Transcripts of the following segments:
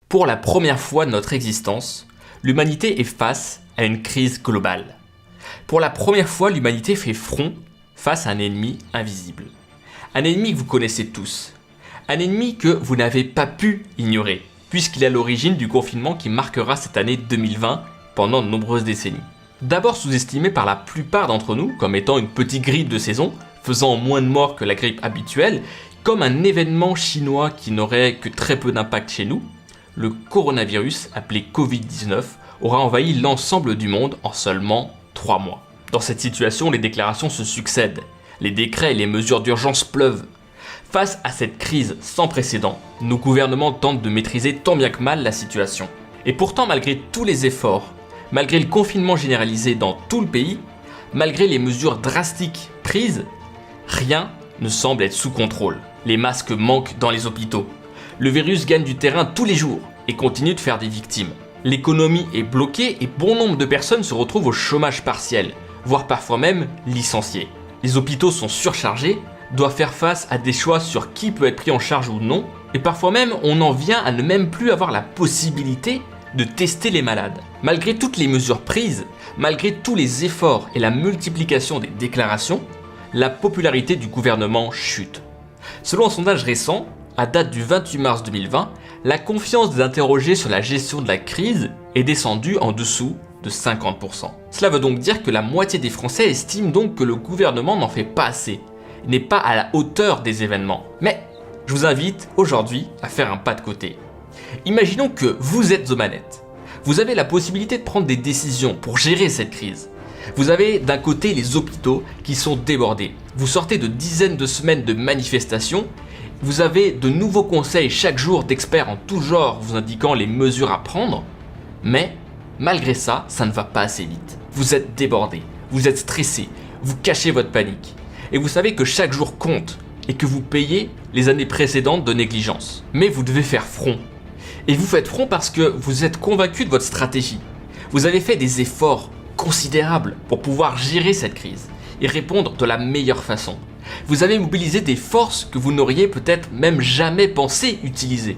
Pour la première fois de notre existence, l'humanité est face à une crise globale. Pour la première fois, l'humanité fait front face à un ennemi invisible. Un ennemi que vous connaissez tous. Un ennemi que vous n'avez pas pu ignorer, puisqu'il est à l'origine du confinement qui marquera cette année 2020 pendant de nombreuses décennies. D'abord sous-estimé par la plupart d'entre nous comme étant une petite grippe de saison, faisant moins de morts que la grippe habituelle, comme un événement chinois qui n'aurait que très peu d'impact chez nous, le coronavirus, appelé Covid-19, aura envahi l'ensemble du monde en seulement 3 mois. Dans cette situation, les déclarations se succèdent, les décrets et les mesures d'urgence pleuvent. Face à cette crise sans précédent, nos gouvernements tentent de maîtriser tant bien que mal la situation. Et pourtant, malgré tous les efforts, malgré le confinement généralisé dans tout le pays, malgré les mesures drastiques prises, rien ne semble être sous contrôle. Les masques manquent dans les hôpitaux. Le virus gagne du terrain tous les jours et continue de faire des victimes. L'économie est bloquée et bon nombre de personnes se retrouvent au chômage partiel, voire parfois même licenciées. Les hôpitaux sont surchargés, doivent faire face à des choix sur qui peut être pris en charge ou non, et parfois même on en vient à ne même plus avoir la possibilité de tester les malades. Malgré toutes les mesures prises, malgré tous les efforts et la multiplication des déclarations, la popularité du gouvernement chute. Selon un sondage récent, à date du 28 mars 2020, la confiance des interrogés sur la gestion de la crise est descendue en dessous de 50%. Cela veut donc dire que la moitié des Français estiment donc que le gouvernement n'en fait pas assez, n'est pas à la hauteur des événements. Mais je vous invite aujourd'hui à faire un pas de côté. Imaginons que vous êtes aux manettes. Vous avez la possibilité de prendre des décisions pour gérer cette crise. Vous avez d'un côté les hôpitaux qui sont débordés. Vous sortez de dizaines de semaines de manifestations. Vous avez de nouveaux conseils chaque jour d'experts en tout genre vous indiquant les mesures à prendre. Mais malgré ça, ça ne va pas assez vite. Vous êtes débordé, vous êtes stressé, vous cachez votre panique. Et vous savez que chaque jour compte et que vous payez les années précédentes de négligence. Mais vous devez faire front. Et vous faites front parce que vous êtes convaincu de votre stratégie. Vous avez fait des efforts considérables pour pouvoir gérer cette crise et répondre de la meilleure façon. Vous avez mobilisé des forces que vous n'auriez peut-être même jamais pensé utiliser.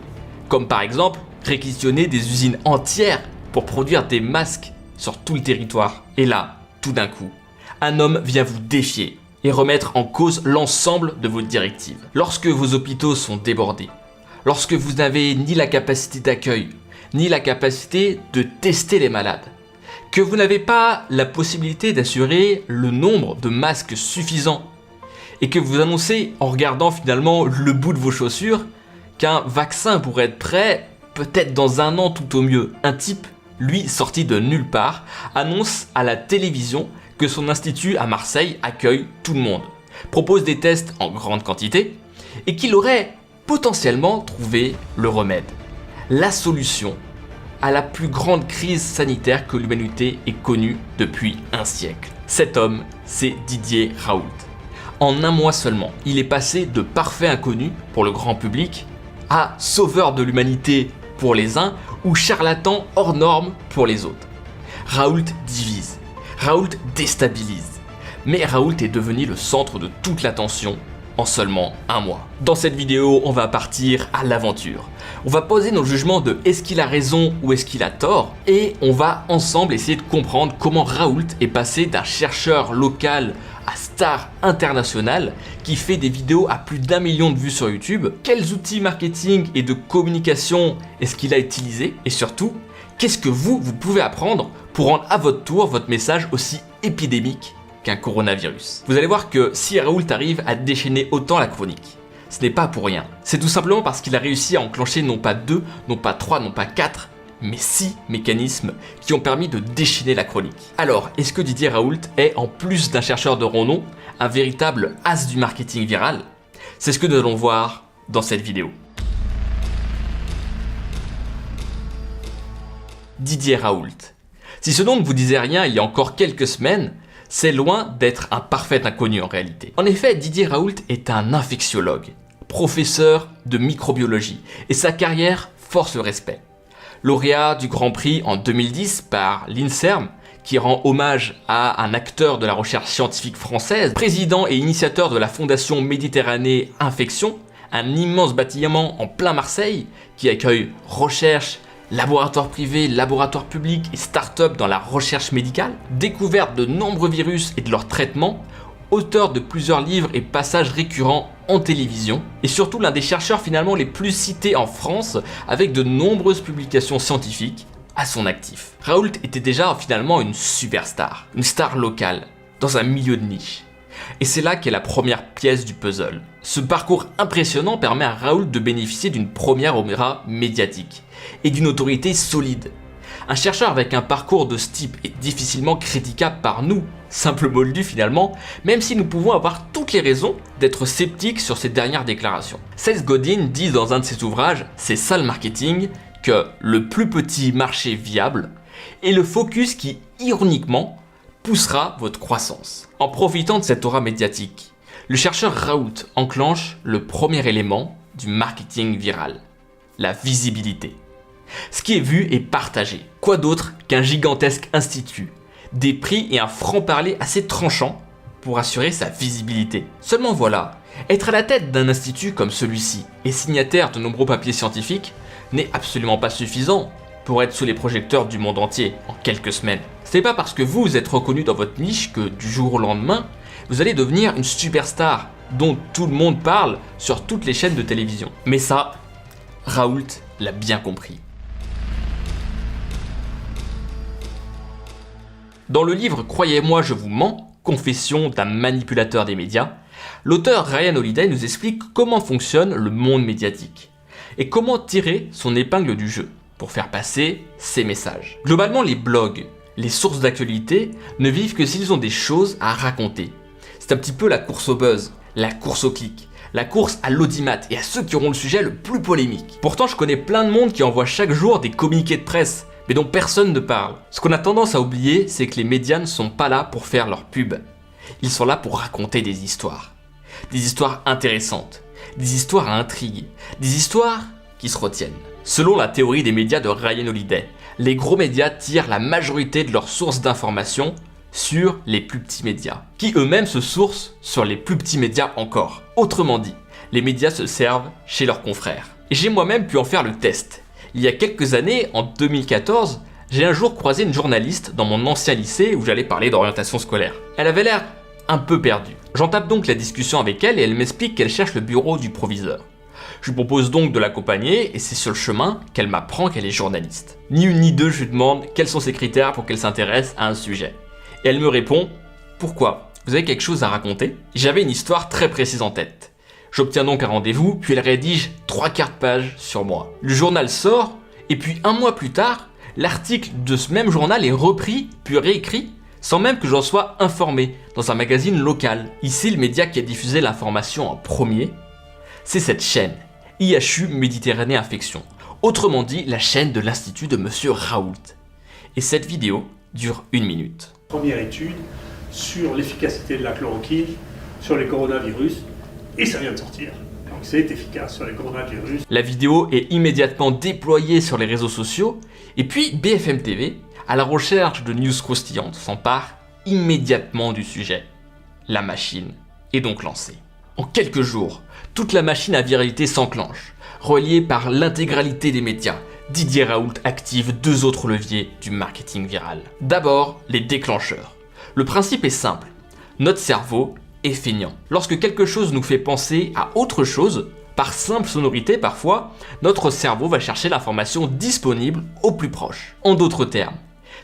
Comme par exemple réquisitionner des usines entières pour produire des masques sur tout le territoire. Et là, tout d'un coup, un homme vient vous défier et remettre en cause l'ensemble de vos directives. Lorsque vos hôpitaux sont débordés, lorsque vous n'avez ni la capacité d'accueil, ni la capacité de tester les malades, que vous n'avez pas la possibilité d'assurer le nombre de masques suffisant, et que vous annoncez en regardant finalement le bout de vos chaussures qu'un vaccin pourrait être prêt peut-être dans 1 an tout au mieux. Un type, lui sorti de nulle part, annonce à la télévision que son institut à Marseille accueille tout le monde, propose des tests en grande quantité et qu'il aurait potentiellement trouvé le remède, la solution à la plus grande crise sanitaire que l'humanité ait connue depuis un siècle. Cet homme, c'est Didier Raoult. En 1 mois seulement, il est passé de parfait inconnu pour le grand public à sauveur de l'humanité pour les uns ou charlatan hors norme pour les autres. Raoult divise, Raoult déstabilise, mais Raoult est devenu le centre de toute l'attention en seulement 1 mois. Dans cette vidéo, on va partir à l'aventure. On va poser nos jugements de est-ce qu'il a raison ou est-ce qu'il a tort, et on va ensemble essayer de comprendre comment Raoult est passé d'un chercheur local à star internationale qui fait des vidéos à plus d'1 million de vues sur YouTube. Quels outils marketing et de communication est-ce qu'il a utilisé, et surtout, qu'est-ce que vous pouvez apprendre pour rendre à votre tour votre message aussi épidémique qu'un coronavirus. Vous allez voir que si Raoult arrive à déchaîner autant la chronique, ce n'est pas pour rien. C'est tout simplement parce qu'il a réussi à enclencher non pas 2, non pas 3, non pas 4, mais 6 mécanismes qui ont permis de déchaîner la chronique. Alors, est-ce que Didier Raoult est, en plus d'un chercheur de renom, un véritable as du marketing viral? C'est ce que nous allons voir dans cette vidéo. Didier Raoult. Si ce nom ne vous disait rien il y a encore quelques semaines, c'est loin d'être un parfait inconnu en réalité. En effet, Didier Raoult est un infectiologue, professeur de microbiologie, et sa carrière force le respect. Lauréat du Grand Prix en 2010 par l'INSERM, qui rend hommage à un acteur de la recherche scientifique française, président et initiateur de la Fondation Méditerranée Infection, un immense bâtiment en plein Marseille qui accueille recherche, laboratoires privés, laboratoires publics et start-up dans la recherche médicale, découverte de nombreux virus et de leur traitement, auteur de plusieurs livres et passages récurrents en télévision, et surtout l'un des chercheurs finalement les plus cités en France avec de nombreuses publications scientifiques à son actif. Raoult était déjà finalement une superstar, une star locale, dans un milieu de niche. Et c'est là qu'est la première pièce du puzzle. Ce parcours impressionnant permet à Raoult de bénéficier d'une première aura médiatique et d'une autorité solide. Un chercheur avec un parcours de ce type est difficilement critiquable par nous, simple moldu finalement, même si nous pouvons avoir toutes les raisons d'être sceptiques sur ces dernières déclarations. Seth Godin dit dans un de ses ouvrages, C'est ça le marketing, que le plus petit marché viable est le focus qui, ironiquement, poussera votre croissance. En profitant de cette aura médiatique, le chercheur Raoult enclenche le premier élément du marketing viral, la visibilité. Ce qui est vu est partagé. Quoi d'autre qu'un gigantesque institut, des prix et un franc-parler assez tranchant pour assurer sa visibilité. Seulement voilà, être à la tête d'un institut comme celui-ci et signataire de nombreux papiers scientifiques n'est absolument pas suffisant pour être sous les projecteurs du monde entier en quelques semaines. Ce n'est pas parce que vous êtes reconnu dans votre niche que du jour au lendemain, vous allez devenir une superstar dont tout le monde parle sur toutes les chaînes de télévision. Mais ça, Raoult l'a bien compris. Dans le livre Croyez-moi, je vous mens, confession d'un manipulateur des médias, l'auteur Ryan Holiday nous explique comment fonctionne le monde médiatique et comment tirer son épingle du jeu pour faire passer ses messages. Globalement, les blogs, les sources d'actualité ne vivent que s'ils ont des choses à raconter. C'est un petit peu la course au buzz, la course au clic, la course à l'audimat et à ceux qui auront le sujet le plus polémique. Pourtant, je connais plein de monde qui envoie chaque jour des communiqués de presse, mais dont personne ne parle. Ce qu'on a tendance à oublier, c'est que les médias ne sont pas là pour faire leur pub. Ils sont là pour raconter des histoires intéressantes, des histoires à intrigue, des histoires qui se retiennent. Selon la théorie des médias de Ryan Holiday, les gros médias tirent la majorité de leurs sources d'informations sur les plus petits médias, qui eux-mêmes se sourcent sur les plus petits médias encore. Autrement dit, les médias se servent chez leurs confrères. Et j'ai moi-même pu en faire le test. Il y a quelques années, en 2014, j'ai un jour croisé une journaliste dans mon ancien lycée où j'allais parler d'orientation scolaire. Elle avait l'air un peu perdue. J'entame donc la discussion avec elle et elle m'explique qu'elle cherche le bureau du proviseur. Je lui propose donc de l'accompagner et c'est sur le chemin qu'elle m'apprend qu'elle est journaliste. Ni une ni deux, je lui demande quels sont ses critères pour qu'elle s'intéresse à un sujet. Et elle me répond « Pourquoi ? Vous avez quelque chose à raconter ?» J'avais une histoire très précise en tête. J'obtiens donc un rendez-vous, puis elle rédige 3/4 page sur moi. Le journal sort, et puis un mois plus tard, l'article de ce même journal est repris, puis réécrit, sans même que j'en sois informé, dans un magazine local. Ici, le média qui a diffusé l'information en premier, c'est cette chaîne, IHU Méditerranée Infection. Autrement dit, la chaîne de l'Institut de Monsieur Raoult. Et cette vidéo dure 1 minute. Première étude sur l'efficacité de la chloroquine sur les coronavirus. Et ça vient de sortir. Donc c'est efficace sur les coronavirus. La vidéo est immédiatement déployée sur les réseaux sociaux. Et puis BFM TV, à la recherche de news croustillantes, s'empare immédiatement du sujet. La machine est donc lancée. En quelques jours, toute la machine à viralité s'enclenche. Reliée par l'intégralité des médias, Didier Raoult active 2 autres leviers du marketing viral. D'abord, les déclencheurs. Le principe est simple. Notre cerveau est feignant. Lorsque quelque chose nous fait penser à autre chose, par simple sonorité parfois, notre cerveau va chercher l'information disponible au plus proche. En d'autres termes,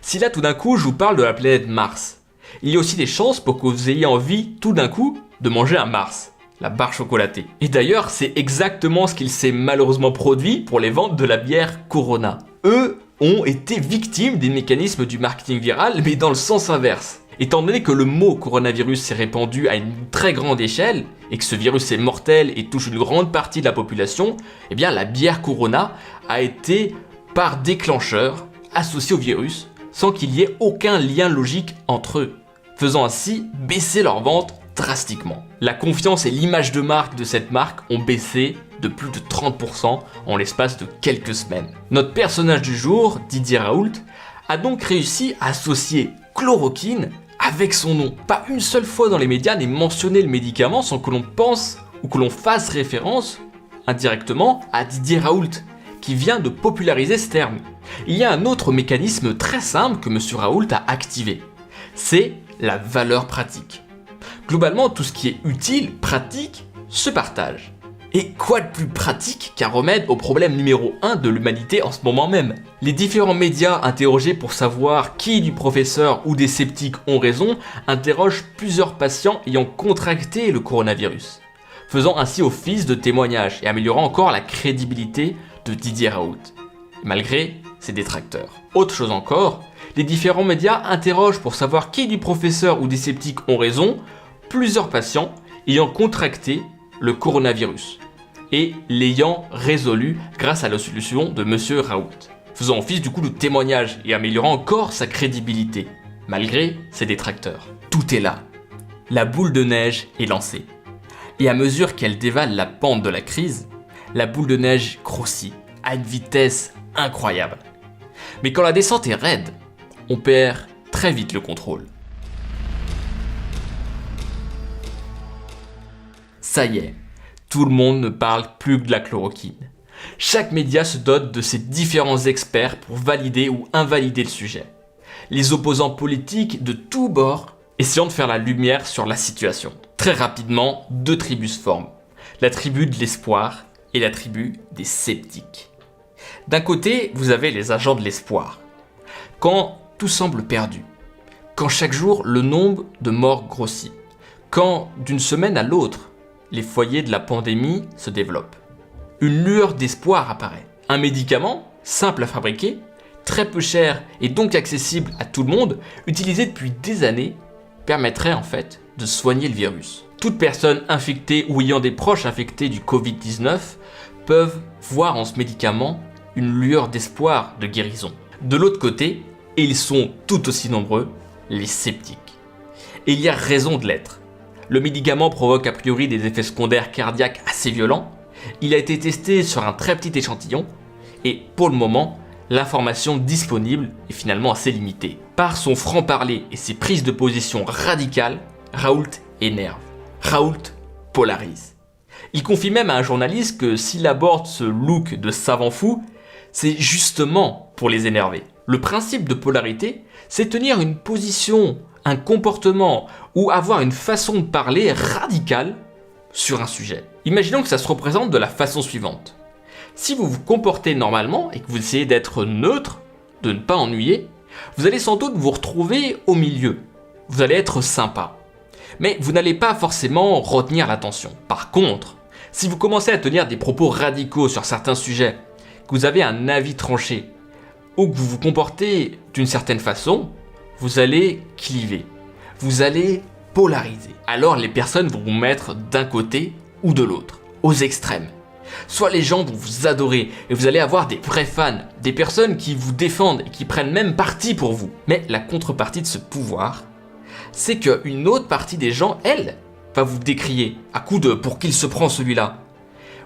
si là tout d'un coup je vous parle de la planète Mars, il y a aussi des chances pour que vous ayez envie tout d'un coup de manger un Mars, la barre chocolatée. Et d'ailleurs, c'est exactement ce qu'il s'est malheureusement produit pour les ventes de la bière Corona. Eux ont été victimes des mécanismes du marketing viral, mais dans le sens inverse. Étant donné que le mot coronavirus s'est répandu à une très grande échelle et que ce virus est mortel et touche une grande partie de la population, eh bien la bière Corona a été par déclencheur associée au virus sans qu'il y ait aucun lien logique entre eux, faisant ainsi baisser leurs ventes drastiquement. La confiance et l'image de marque de cette marque ont baissé de plus de 30% en l'espace de quelques semaines. Notre personnage du jour, Didier Raoult, a donc réussi à associer chloroquine avec son nom. Pas une seule fois dans les médias n'est mentionné le médicament sans que l'on pense ou que l'on fasse référence indirectement à Didier Raoult, qui vient de populariser ce terme. Il y a un autre mécanisme très simple que M. Raoult a activé. C'est la valeur pratique. Globalement, tout ce qui est utile, pratique, se partage. Et quoi de plus pratique qu'un remède au problème numéro 1 de l'humanité en ce moment même? Les différents médias interrogés pour savoir qui du professeur ou des sceptiques ont raison interrogent plusieurs patients ayant contracté le coronavirus, faisant ainsi office de témoignage et améliorant encore la crédibilité de Didier Raoult, malgré ses détracteurs. Autre chose encore, les différents médias interrogent pour savoir qui du professeur ou des sceptiques ont raison plusieurs patients ayant contracté le coronavirus et l'ayant résolu grâce à la solution de M. Raoult, faisant office du coup de témoignage et améliorant encore sa crédibilité, malgré ses détracteurs. Tout est là. La boule de neige est lancée. Et à mesure qu'elle dévale la pente de la crise, la boule de neige grossit à une vitesse incroyable. Mais quand la descente est raide, on perd très vite le contrôle. Ça y est, tout le monde ne parle plus que de la chloroquine. Chaque média se dote de ses différents experts pour valider ou invalider le sujet. Les opposants politiques de tous bords essayant de faire la lumière sur la situation. Très rapidement, deux tribus se forment. La tribu de l'espoir et la tribu des sceptiques. D'un côté, vous avez les agents de l'espoir. Quand tout semble perdu, quand chaque jour le nombre de morts grossit, quand d'une semaine à l'autre, les foyers de la pandémie se développent, une lueur d'espoir apparaît. Un médicament, simple à fabriquer, très peu cher et donc accessible à tout le monde, utilisé depuis des années, permettrait en fait de soigner le virus. Toute personne infectée ou ayant des proches infectés du Covid-19 peuvent voir en ce médicament une lueur d'espoir de guérison. De l'autre côté, et ils sont tout aussi nombreux, les sceptiques. Et il y a raison de l'être. Le médicament provoque a priori des effets secondaires cardiaques assez violents. Il a été testé sur un très petit échantillon et pour le moment, l'information disponible est finalement assez limitée. Par son franc-parler et ses prises de position radicales, Raoult énerve. Raoult polarise. Il confie même à un journaliste que s'il aborde ce look de savant fou, c'est justement pour les énerver. Le principe de polarité, c'est tenir une position, un comportement ou avoir une façon de parler radicale sur un sujet. Imaginons que ça se représente de la façon suivante. Si vous vous comportez normalement et que vous essayez d'être neutre, de ne pas ennuyer, vous allez sans doute vous retrouver au milieu. Vous allez être sympa. Mais vous n'allez pas forcément retenir l'attention. Par contre, si vous commencez à tenir des propos radicaux sur certains sujets, que vous avez un avis tranché, ou que vous vous comportez d'une certaine façon, vous allez cliver. Vous allez polariser. Alors les personnes vont vous mettre d'un côté ou de l'autre, aux extrêmes. Soit les gens vont vous adorer et vous allez avoir des vrais fans, des personnes qui vous défendent et qui prennent même parti pour vous. Mais la contrepartie de ce pouvoir, c'est qu'une autre partie des gens, elle, va vous décrier à coup de « pour qui il se prend celui-là ».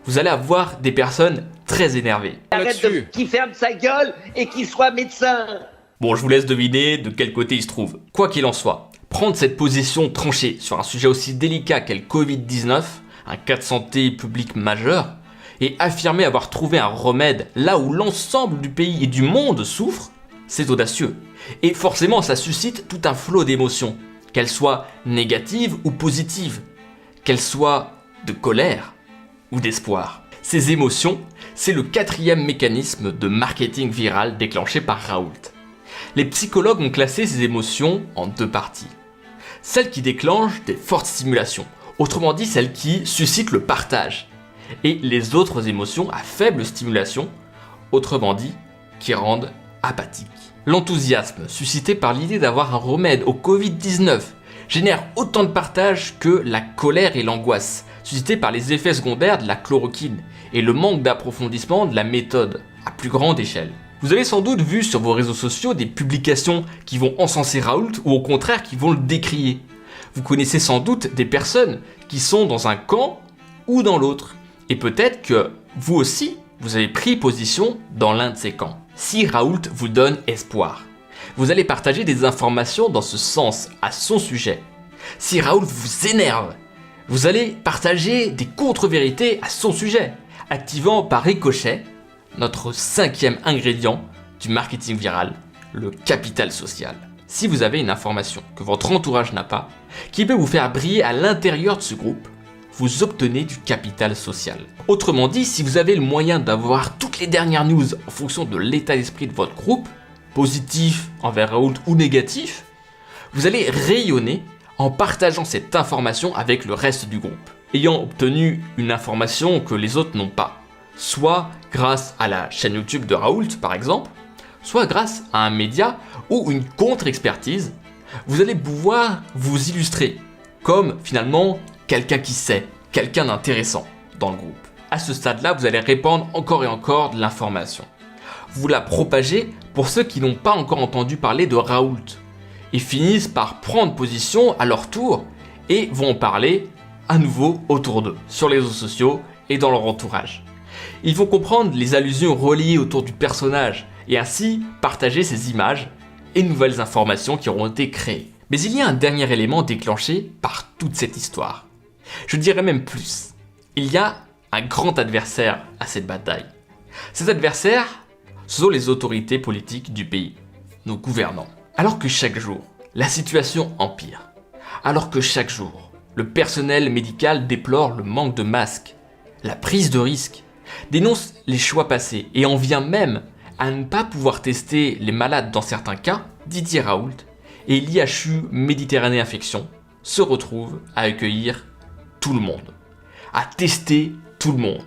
Vous allez avoir des personnes très énervées. Arrête de qu'il ferme sa gueule et qu'il soit médecin. Bon, je vous laisse deviner de quel côté il se trouve. Quoi qu'il en soit, prendre cette position tranchée sur un sujet aussi délicat qu'est le Covid-19, un cas de santé publique majeur, et affirmer avoir trouvé un remède là où l'ensemble du pays et du monde souffrent, c'est audacieux. Et forcément, ça suscite tout un flot d'émotions, qu'elles soient négatives ou positives, qu'elles soient de colère ou d'espoir. Ces émotions, c'est le 4e mécanisme de marketing viral déclenché par Raoult. Les psychologues ont classé ces émotions en 2 parties. Celles qui déclenchent des fortes stimulations, autrement dit celles qui suscitent le partage, et les autres émotions à faible stimulation, autrement dit qui rendent apathiques. L'enthousiasme suscité par l'idée d'avoir un remède au Covid-19 génère autant de partage que la colère et l'angoisse suscitées par les effets secondaires de la chloroquine et le manque d'approfondissement de la méthode à plus grande échelle. Vous avez sans doute vu sur vos réseaux sociaux des publications qui vont encenser Raoult ou au contraire qui vont le décrier. Vous connaissez sans doute des personnes qui sont dans un camp ou dans l'autre. Et peut-être que vous aussi, vous avez pris position dans l'un de ces camps. Si Raoult vous donne espoir, vous allez partager des informations dans ce sens à son sujet. Si Raoult vous énerve, vous allez partager des contre-vérités à son sujet, activant par ricochet notre 5e ingrédient du marketing viral, le capital social. Si vous avez une information que votre entourage n'a pas, qui peut vous faire briller à l'intérieur de ce groupe, vous obtenez du capital social. Autrement dit, si vous avez le moyen d'avoir toutes les dernières news en fonction de l'état d'esprit de votre groupe, positif envers Raoult ou négatif, vous allez rayonner en partageant cette information avec le reste du groupe, ayant obtenu une information que les autres n'ont pas, soit grâce à la chaîne YouTube de Raoult par exemple, soit grâce à un média ou une contre-expertise, vous allez pouvoir vous illustrer comme finalement quelqu'un qui sait, quelqu'un d'intéressant dans le groupe. À ce stade-là, vous allez répandre encore et encore de l'information. Vous la propagez pour ceux qui n'ont pas encore entendu parler de Raoult et finissent par prendre position à leur tour et vont en parler à nouveau autour d'eux, sur les réseaux sociaux et dans leur entourage. Ils vont comprendre les allusions reliées autour du personnage et ainsi partager ces images et nouvelles informations qui auront été créées. Mais il y a un dernier élément déclenché par toute cette histoire. Je dirais même plus. Il y a un grand adversaire à cette bataille. Cet adversaire, ce sont les autorités politiques du pays, nos gouvernants. Alors que chaque jour, la situation empire. Alors que chaque jour, le personnel médical déplore le manque de masques, la prise de risque, dénonce les choix passés et en vient même à ne pas pouvoir tester les malades dans certains cas, Didier Raoult et l'IHU Méditerranée Infection se retrouvent à accueillir tout le monde, à tester tout le monde,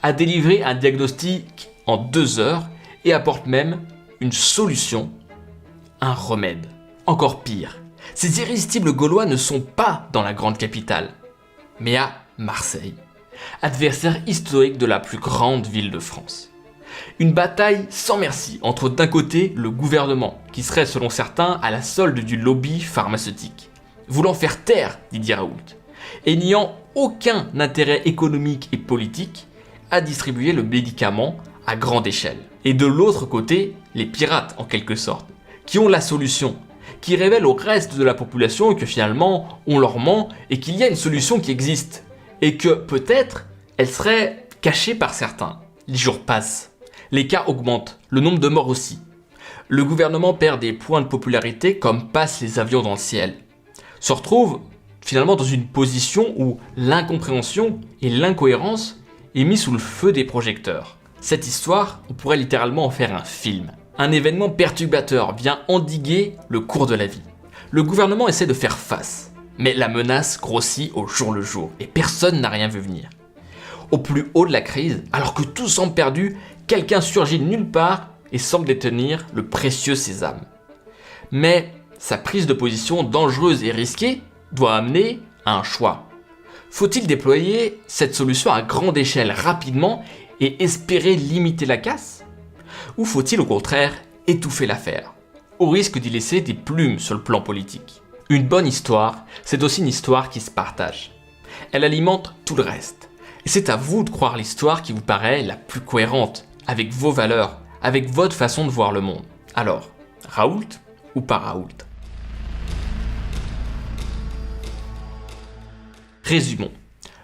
à délivrer un diagnostic en 2 heures et apporte même une solution, un remède. Encore pire, ces irrésistibles Gaulois ne sont pas dans la grande capitale, mais à Marseille, adversaire historique de la plus grande ville de France. Une bataille sans merci entre d'un côté le gouvernement, qui serait selon certains à la solde du lobby pharmaceutique, voulant faire taire Didier Raoult, et n'ayant aucun intérêt économique et politique à distribuer le médicament à grande échelle. Et de l'autre côté, les pirates en quelque sorte, qui ont la solution, qui révèlent au reste de la population que finalement on leur ment et qu'il y a une solution qui existe, et que peut-être elle serait cachée par certains. Les jours passent. Les cas augmentent, le nombre de morts aussi. Le gouvernement perd des points de popularité comme passent les avions dans le ciel. Se retrouve finalement dans une position où l'incompréhension et l'incohérence est mis sous le feu des projecteurs. Cette histoire, on pourrait littéralement en faire un film. Un événement perturbateur vient endiguer le cours de la vie. Le gouvernement essaie de faire face, mais la menace grossit au jour le jour et personne n'a rien vu venir. Au plus haut de la crise, alors que tout semble perdu, quelqu'un surgit de nulle part et semble détenir le précieux sésame. Mais sa prise de position dangereuse et risquée doit amener à un choix. Faut-il déployer cette solution à grande échelle rapidement et espérer limiter la casse ? Ou faut-il au contraire étouffer l'affaire, au risque d'y laisser des plumes sur le plan politique ? Une bonne histoire, c'est aussi une histoire qui se partage. Elle alimente tout le reste. Et c'est à vous de croire l'histoire qui vous paraît la plus cohérente, avec vos valeurs, avec votre façon de voir le monde. Alors, Raoult ou pas Raoult ? Résumons.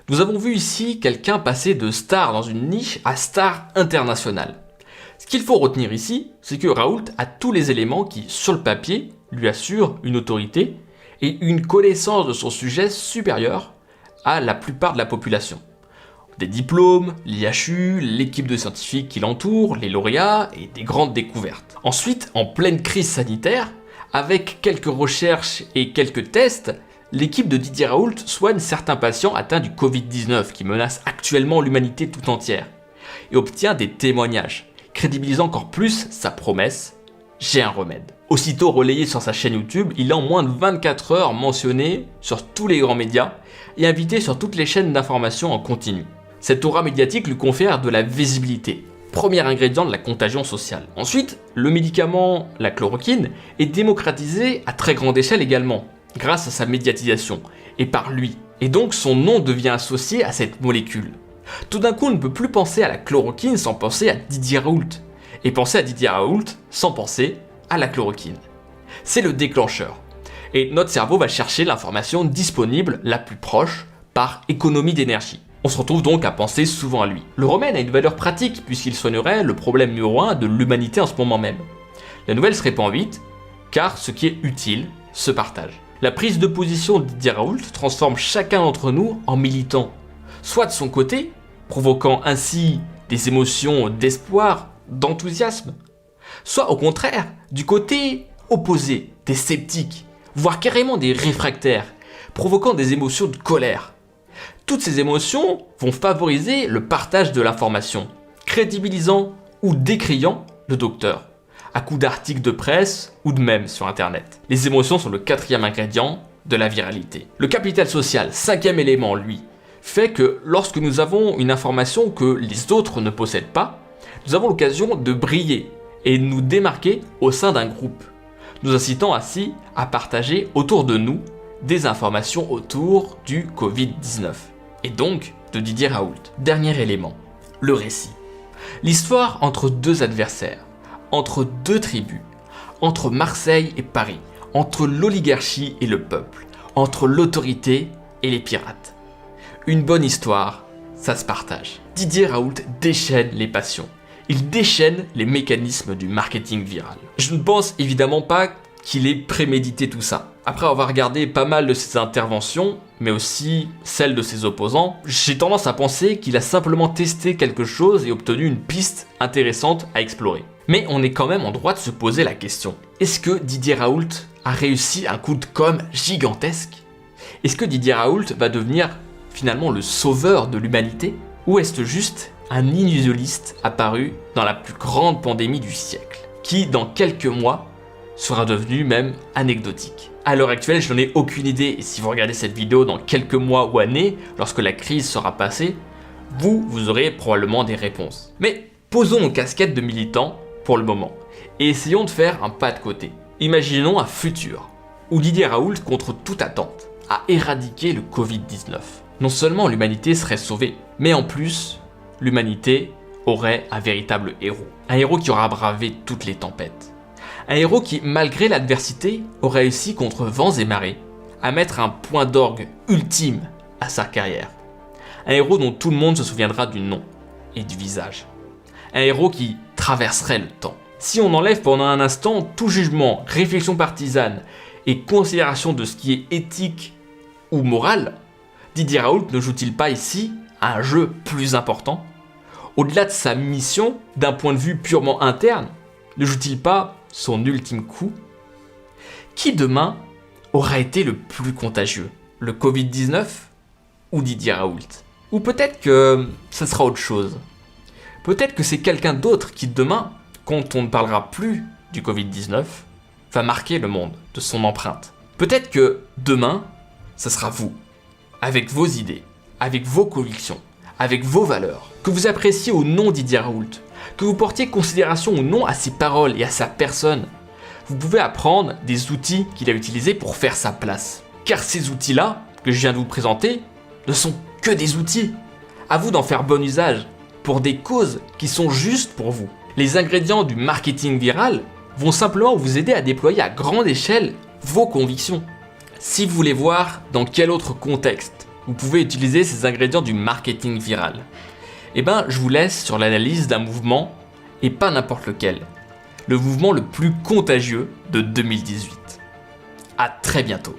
Nous avons vu ici quelqu'un passer de star dans une niche à star internationale. Ce qu'il faut retenir ici, c'est que Raoult a tous les éléments qui, sur le papier, lui assurent une autorité et une connaissance de son sujet supérieure à la plupart de la population. Des diplômes, l'IHU, l'équipe de scientifiques qui l'entoure, les lauréats et des grandes découvertes. Ensuite, en pleine crise sanitaire, avec quelques recherches et quelques tests, l'équipe de Didier Raoult soigne certains patients atteints du Covid-19 qui menacent actuellement l'humanité tout entière et obtient des témoignages, crédibilisant encore plus sa promesse « J'ai un remède ». Aussitôt relayé sur sa chaîne YouTube, il est en moins de 24 heures mentionné sur tous les grands médias et invité sur toutes les chaînes d'information en continu. Cette aura médiatique lui confère de la visibilité, premier ingrédient de la contagion sociale. Ensuite, le médicament, la chloroquine, est démocratisé à très grande échelle également, grâce à sa médiatisation, et par lui. Et donc son nom devient associé à cette molécule. Tout d'un coup, on ne peut plus penser à la chloroquine sans penser à Didier Raoult, et penser à Didier Raoult sans penser à la chloroquine. C'est le déclencheur. Et notre cerveau va chercher l'information disponible la plus proche par économie d'énergie. On se retrouve donc à penser souvent à lui. Le remède a une valeur pratique puisqu'il soignerait le problème numéro 1 de l'humanité en ce moment même. La nouvelle se répand vite, car ce qui est utile se partage. La prise de position de Didier Raoult transforme chacun d'entre nous en militant, soit de son côté, provoquant ainsi des émotions d'espoir, d'enthousiasme, soit au contraire, du côté opposé, des sceptiques, voire carrément des réfractaires, provoquant des émotions de colère. Toutes ces émotions vont favoriser le partage de l'information, crédibilisant ou décriant le docteur, à coups d'articles de presse ou de mèmes sur internet. Les émotions sont le 4e ingrédient de la viralité. Le capital social, 5e élément, lui, fait que lorsque nous avons une information que les autres ne possèdent pas, nous avons l'occasion de briller et de nous démarquer au sein d'un groupe, nous incitant ainsi à partager autour de nous des informations autour du Covid-19, et donc de Didier Raoult. Dernier élément, le récit. L'histoire entre deux adversaires, entre deux tribus, entre Marseille et Paris, entre l'oligarchie et le peuple, entre l'autorité et les pirates. Une bonne histoire, ça se partage. Didier Raoult déchaîne les passions. Il déchaîne les mécanismes du marketing viral. Je ne pense évidemment pas qu'il ait prémédité tout ça. Après avoir regardé pas mal de ses interventions, mais aussi celles de ses opposants, j'ai tendance à penser qu'il a simplement testé quelque chose et obtenu une piste intéressante à explorer. Mais on est quand même en droit de se poser la question. Est-ce que Didier Raoult a réussi un coup de com' gigantesque? Est-ce que Didier Raoult va devenir finalement le sauveur de l'humanité? Ou est-ce juste un illusionniste apparu dans la plus grande pandémie du siècle, qui dans quelques mois sera devenu même anecdotique? À l'heure actuelle, je n'en ai aucune idée, et si vous regardez cette vidéo dans quelques mois ou années, lorsque la crise sera passée, vous aurez probablement des réponses. Mais posons nos casquettes de militants pour le moment, et essayons de faire un pas de côté. Imaginons un futur, où Didier Raoult, contre toute attente, a éradiqué le Covid-19. Non seulement l'humanité serait sauvée, mais en plus, l'humanité aurait un véritable héros. Un héros qui aura bravé toutes les tempêtes. Un héros qui, malgré l'adversité, aura réussi contre vents et marées à mettre un point d'orgue ultime à sa carrière. Un héros dont tout le monde se souviendra du nom et du visage. Un héros qui traverserait le temps. Si on enlève pendant un instant tout jugement, réflexion partisane et considération de ce qui est éthique ou moral, Didier Raoult ne joue-t-il pas ici à un jeu plus important? Au-delà de sa mission, d'un point de vue purement interne, ne joue-t-il pas son ultime coup? Qui demain aura été le plus contagieux? Le Covid-19 ou Didier Raoult? Ou peut-être que ce sera autre chose. Peut-être que c'est quelqu'un d'autre qui demain, quand on ne parlera plus du Covid-19, va marquer le monde de son empreinte. Peut-être que demain, ce sera vous, avec vos idées, avec vos convictions, avec vos valeurs, que vous appréciez ou non Didier Raoult, que vous portiez considération ou non à ses paroles et à sa personne. Vous pouvez apprendre des outils qu'il a utilisés pour faire sa place. Car ces outils-là, que je viens de vous présenter, ne sont que des outils. À vous d'en faire bon usage, pour des causes qui sont justes pour vous. Les ingrédients du marketing viral vont simplement vous aider à déployer à grande échelle vos convictions. Si vous voulez voir dans quel autre contexte vous pouvez utiliser ces ingrédients du marketing viral, je vous laisse sur l'analyse d'un mouvement, et pas n'importe lequel. Le mouvement le plus contagieux de 2018. À très bientôt.